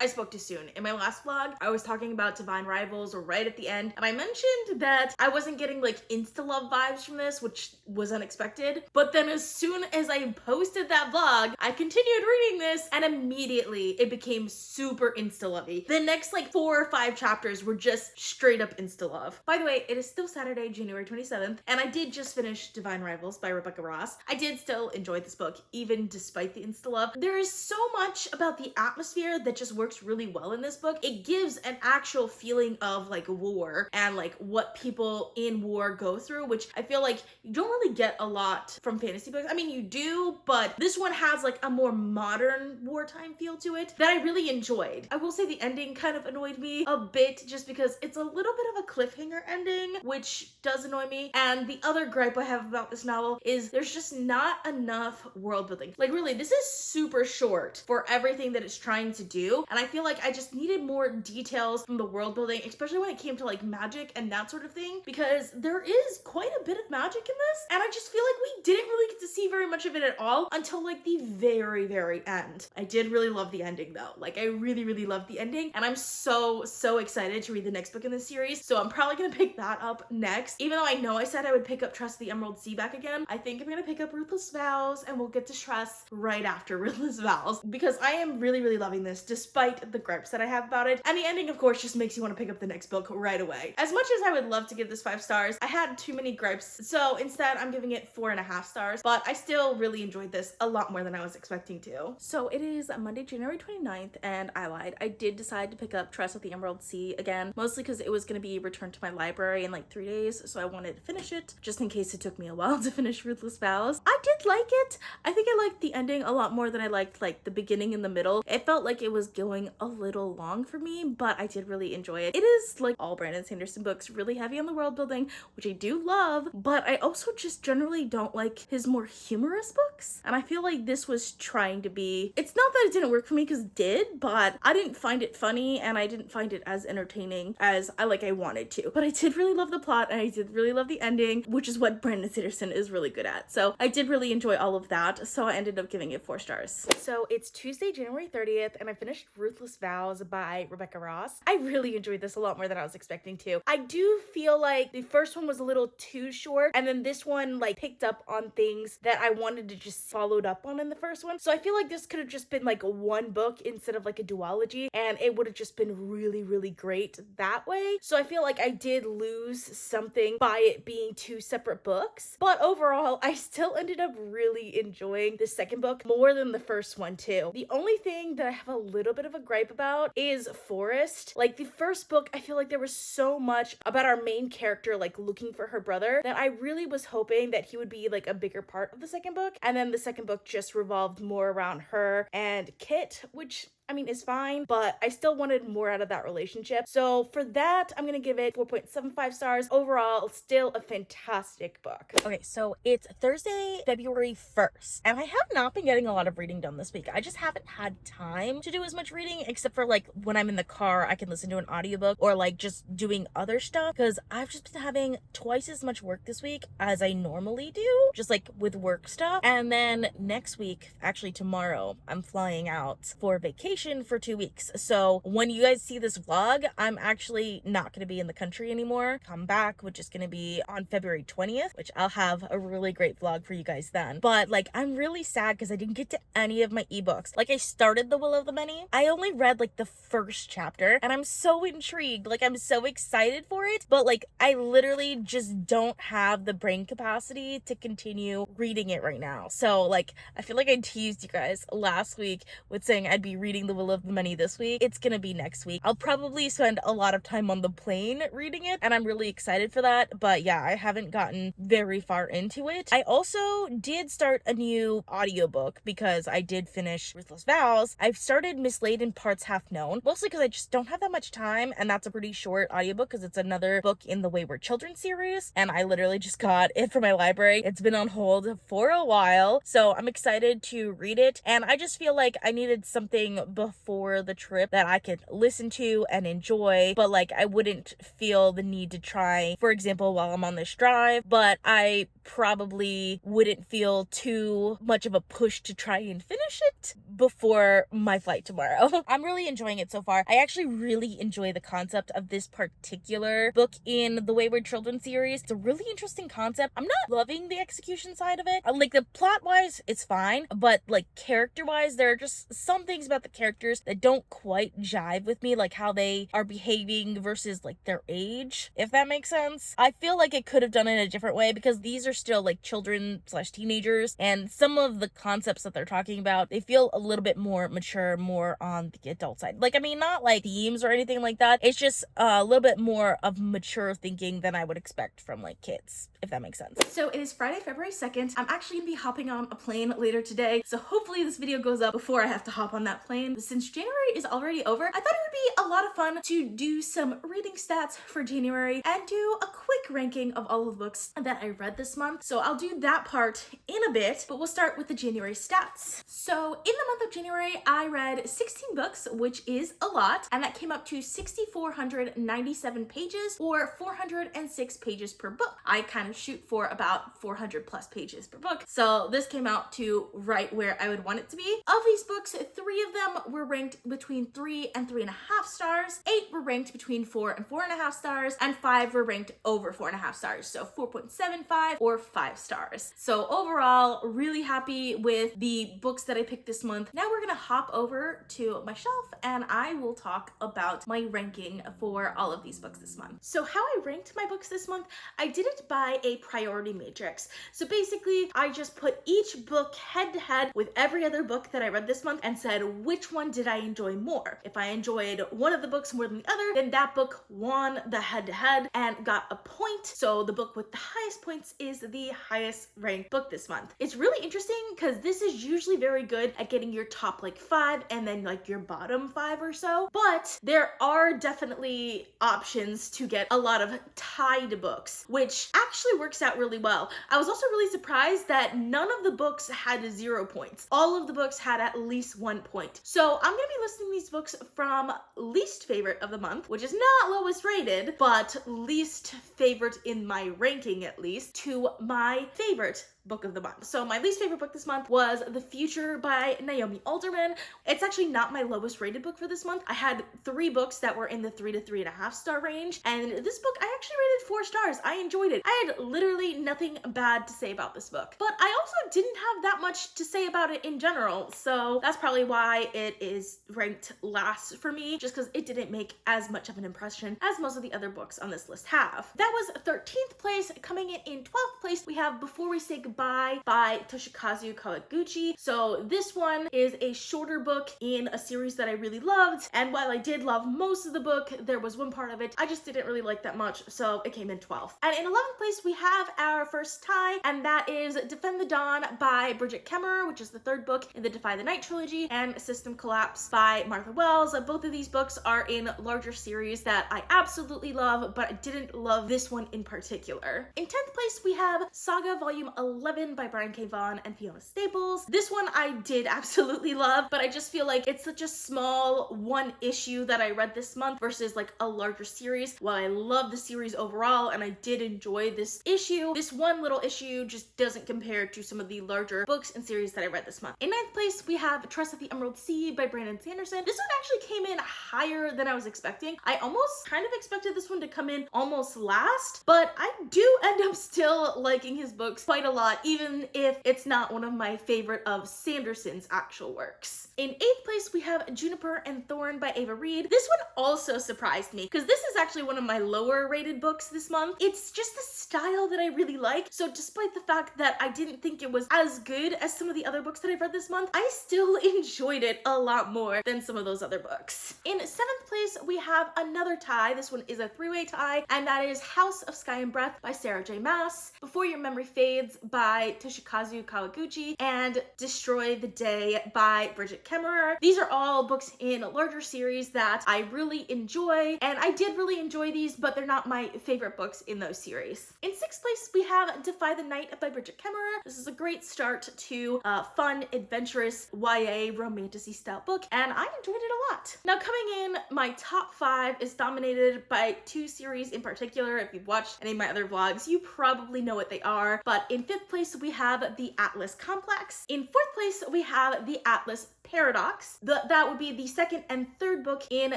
I spoke too soon. In my last vlog, I was talking about Divine Rivals or right at the end, and I mentioned that I wasn't getting like insta-love vibes from this, which was unexpected. But then as soon as I posted that vlog, I continued reading this and immediately it became super insta-lovey. The next like 4 or 5 chapters were just straight up insta-love. By the way, it is still Saturday, January 27th, and I did just finish Divine Rivals by Rebecca Ross. I did still enjoy this book, even despite the insta-love. There is so much about the atmosphere that just works really well in this book. It gives an actual feeling of like war and like what people in war go through, which I feel like you don't really get a lot from fantasy books. I mean, you do, but this one has like a more modern wartime feel to it that I really enjoyed. I will say the ending kind of annoyed me a bit just because it's a little bit of a cliffhanger ending, which does annoy me. And the other gripe I have about this novel is there's just not enough world building. Like really, this is super short for everything that it's trying to do. And I feel like I just needed more details from the world building, especially when it came to like magic and that sort of thing, because there is quite a bit of magic in this. And I just feel like we didn't really get to see very much of it at all until like the very, very end. I did really love the ending though. Like I really, really loved the ending. And I'm so excited to read the next book in this series. So I'm probably gonna pick that up next. Even though I know I said I would pick up Tress the Emerald Sea back again, I think I'm gonna pick up Ruthless Vows and we'll get to Tress right after Ruthless Vows, because I am really, really loving this despite the gripes that I have about it. And the ending, of course, just makes you want to pick up the next book right away. As much as I would love to give this 5 stars, I had too many gripes. So instead, I'm giving it 4.5 stars, but I still really enjoyed this a lot more than I was expecting to. So it is Monday, January 29th, and I lied. I did decide to pick up Tress of the Emerald Sea again, mostly because it was going to be returned to my library in like 3 days, so I wanted to finish it, just in case it took me a while to finish Ruthless Vows. I did like it. I think I liked the ending a lot more than I liked like the beginning and the middle. It felt like it was going a little long for me, but I did really enjoy it. It is, like all Brandon Sanderson books, really heavy on the world building, which I do love, but I also just generally don't like his more humorous books. And I feel like this was trying to be, it's not that it didn't work for me, because it did, but I didn't find it funny and I didn't find it as entertaining as I wanted to. But I did really love the plot and I did really love the ending, which is what Brandon Sanderson is really good at. So I did really enjoy all of that, so I ended up giving it 4 stars. So it's Tuesday, January 30th, and I finished Ruthless Vows by Rebecca Ross. I really enjoyed this a lot more than I was expecting to. I do feel like the first one was a little too short, and then this one like picked up on things that I wanted to just followed up on in the first one. So I feel like this could have just been like one book instead of like a duology, and it would have just been really, really great that way. So I feel like I did lose something by it being 2 separate books, but overall I still ended up really enjoying the second book more than the first one too. The only thing that I have a little bit of a gripe about is Forest. Like the first book, I feel like there was so much about our main character like looking for her brother that I really was hoping that he would be like a bigger part of the second book, and then the second book just revolved more around her and Kit, which I mean, is fine, but I still wanted more out of that relationship. So for that, I'm gonna give it 4.75 stars. Overall, still a fantastic book. Okay, so it's Thursday, February 1st, and I have not been getting a lot of reading done this week. I just haven't had time to do as much reading, except for like when I'm in the car, I can listen to an audiobook or like just doing other stuff, because I've just been having twice as much work this week as I normally do, just like with work stuff. And then next week, actually tomorrow, I'm flying out for vacation for 2 weeks. So when you guys see this vlog, I'm actually not going to be in the country anymore. Come back, which is going to be on February 20th, which I'll have a really great vlog for you guys then. But like, I'm really sad because I didn't get to any of my ebooks. Like I started The Will of the Many. I only read like the first chapter and I'm so intrigued. Like I'm so excited for it, but like I literally just don't have the brain capacity to continue reading it right now. So like, I feel like I teased you guys last week with saying I'd be reading The Will of the Many this week. It's gonna be next week. I'll probably spend a lot of time on the plane reading it, and I'm really excited for that. But yeah, I haven't gotten very far into it. I also did start a new audiobook because I did finish Ruthless Vows. I've started Mislaid in Parts Half Known, mostly because I just don't have that much time, and that's a pretty short audiobook because it's another book in the Wayward Children series, and I literally just got it from my library. It's been on hold for a while, so I'm excited to read it, and I just feel like I needed something before the trip that I could listen to and enjoy, but like I wouldn't feel the need to try, for example, while I'm on this drive. But I probably wouldn't feel too much of a push to try and finish it before my flight tomorrow. I'm really enjoying it so far. I actually really enjoy the concept of this particular book in the Wayward Children series. It's a really interesting concept. I'm not loving the execution side of it. Like, the plot wise, it's fine, but like character wise, there are just some things about the characters that don't quite jive with me, like how they are behaving versus like their age, if that makes sense. I feel like it could have done it a different way, because these are still like children slash teenagers, and some of the concepts that they're talking about, they feel a little bit more mature, more on the adult side. Like, I mean, not like themes or anything like that. It's just a little bit more of mature thinking than I would expect from like kids, if that makes sense. So it is Friday, February 2nd. I'm actually gonna be hopping on a plane later today, so hopefully this video goes up before I have to hop on that plane. But since January is already over, I thought it would be a lot of fun to do some reading stats for January and do a quick ranking of all of the books that I read this month. So I'll do that part in a bit, but we'll start with the January stats. So in the month of January, I read 16 books, which is a lot, and that came up to 6,497 pages, or 406 pages per book. I kind of shoot for about 400 plus pages per book, so this came out to right where I would want it to be. Of these books, 3 of them were ranked between 3 and 3.5 stars, 8 were ranked between 4 and 4.5 stars, and 5 were ranked over 4.5 stars, so 4.75 or 5 stars. So overall, really happy with the books that I picked this month. Now we're gonna hop over to my shelf and I will talk about my ranking for all of these books this month. So how I ranked my books this month, I did it by a priority matrix. So basically, I just put each book head to head with every other book that I read this month and said, which one did I enjoy more? If I enjoyed one of the books more than the other, then that book won the head to head and got a point. So the book with the highest points is the highest ranked book this month. It's really interesting because this is usually very good at getting your top like 5 and then like your bottom 5 or so, but there are definitely options to get a lot of tied books, which actually works out really well. I was also really surprised that none of the books had 0 points. All of the books had at least 1 point. So I'm gonna be listing these books from least favorite of the month, which is not lowest rated, but least favorite in my ranking at least, to my favorite book of the month. So my least favorite book this month was The Future by Naomi Alderman. It's actually not my lowest rated book for this month. I had 3 books that were in the 3 to 3.5 star range, and this book I actually rated 4 stars. I enjoyed it. I had literally nothing bad to say about this book, but I also didn't have that much to say about it in general, so that's probably why it is ranked last for me, just because it didn't make as much of an impression as most of the other books on this list have. That was 13th place. Coming in 12th place, we have Before We Say Goodbye by Toshikazu Kawaguchi. So this one is a shorter book in a series that I really loved, and while I did love most of the book, there was one part of it I just didn't really like that much, so it came in 12th. And in 11th place, we have our first tie, and that is Defend the Dawn by Bridget Kemmerer, which is the 3rd book in the Defy the Night trilogy, and System Collapse by Martha Wells. Both of these books are in larger series that I absolutely love, but I didn't love this one in particular. In 10th place, we have Saga Volume 11 by Brian K. Vaughan and Fiona Staples. This one I did absolutely love, but I just feel like it's such a small one issue that I read this month versus like a larger series. While I love the series overall and I did enjoy this issue, this one little issue just doesn't compare to some of the larger books and series that I read this month. In 9th place, we have Tress of the Emerald Sea by Brandon Sanderson. This one actually came in higher than I was expecting. I almost kind of expected this one to come in almost last, but I do end up still liking his books quite a lot, even if it's not one of my favorite of Sanderson's actual works. In 8th place, we have Juniper and Thorn by Ava Reed. This one also surprised me because this is actually one of my lower rated books this month. It's just the style that I really like. So despite the fact that I didn't think it was as good as some of the other books that I've read this month, I still enjoyed it a lot more than some of those other books. In 7th place, we have another tie. This one is a 3-way tie, and that is House of Sky and Breath by Sarah J. Maas, Before Your Memory Fades by Toshikazu Kawaguchi, and Destroy the Day by Bridget Kemmerer. These are all books in a larger series that I really enjoy, and I did really enjoy these, but they're not my favorite books in those series. In 6th place, we have Defy the Night by Bridget Kemmerer. This is a great start to a fun, adventurous YA romantasy style book, and I enjoyed it a lot. Now coming in my top 5 is dominated by 2 series in particular. If you've watched any of my other vlogs, you probably know what they are. But in 5th place, we have the Atlas Complex. In 4th place, we have the Atlas Paradox. That would be the 2nd and 3rd book in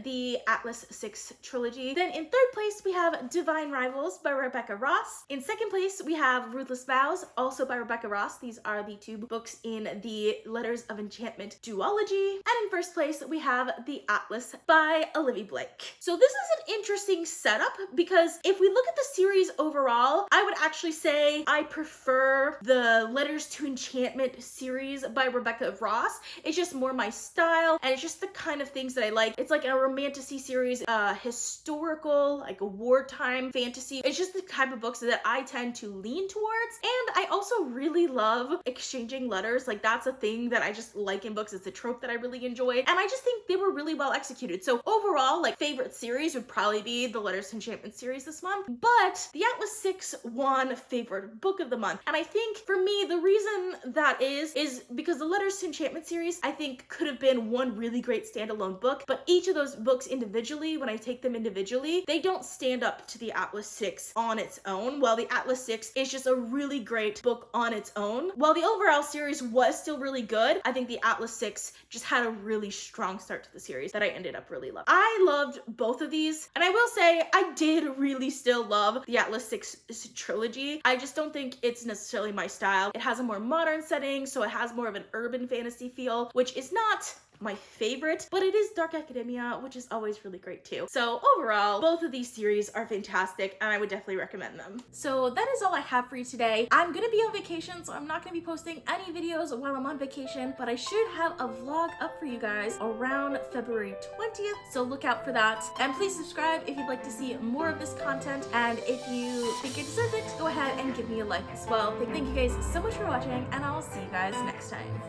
the Atlas 6 trilogy. Then in 3rd place, we have Divine Rivals by Rebecca Ross. In 2nd place, we have Ruthless Vows, also by Rebecca Ross. These are the 2 books in the Letters of Enchantment duology. And in 1st place, we have The Atlas by Olivia Blake. So this is an interesting setup because if we look at the series overall, I would actually say I prefer the Letters to Enchantment series by Rebecca Ross. It's just more my style, and it's just the kind of things that I like. It's like a romantasy series, historical, like a wartime fantasy. It's just the type of books that I tend to lean towards. And I also really love exchanging letters. Like, that's a thing that I just like in books. It's a trope that I really enjoyed, and I just think they were really well executed. So overall, like, favorite series would probably be the Letters to Enchantment series this month, but the Atlas 6 won favorite book of the month. And I think for me, the reason that is because the Letters to Enchantment series, I think, could have been one really great standalone book, but each of those books individually, when I take them individually, they don't stand up to the Atlas 6 on its own. While the Atlas 6 is just a really great book on its own, while the overall series was still really good, I think the Atlas 6 just had a really strong start to the series that I ended up really loving. I loved both of these, and I will say I did really still love the Atlas 6 trilogy. I just don't think it's necessarily my style. It has a more modern setting, so it has more of an urban fantasy feel, which is not my favorite, but it is dark academia, which is always really great too. So overall, both of these series are fantastic, and I would definitely recommend them. So that is all I have for you today. I'm gonna be on vacation, so I'm not gonna be posting any videos while I'm on vacation, but I should have a vlog up for you guys around February 20th, so look out for that. And please subscribe if you'd like to see more of this content, and if you think I deserve it, go ahead and give me a like as well. Thank you guys so much for watching, and I'll see you guys next time.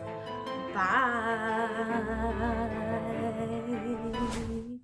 Bye.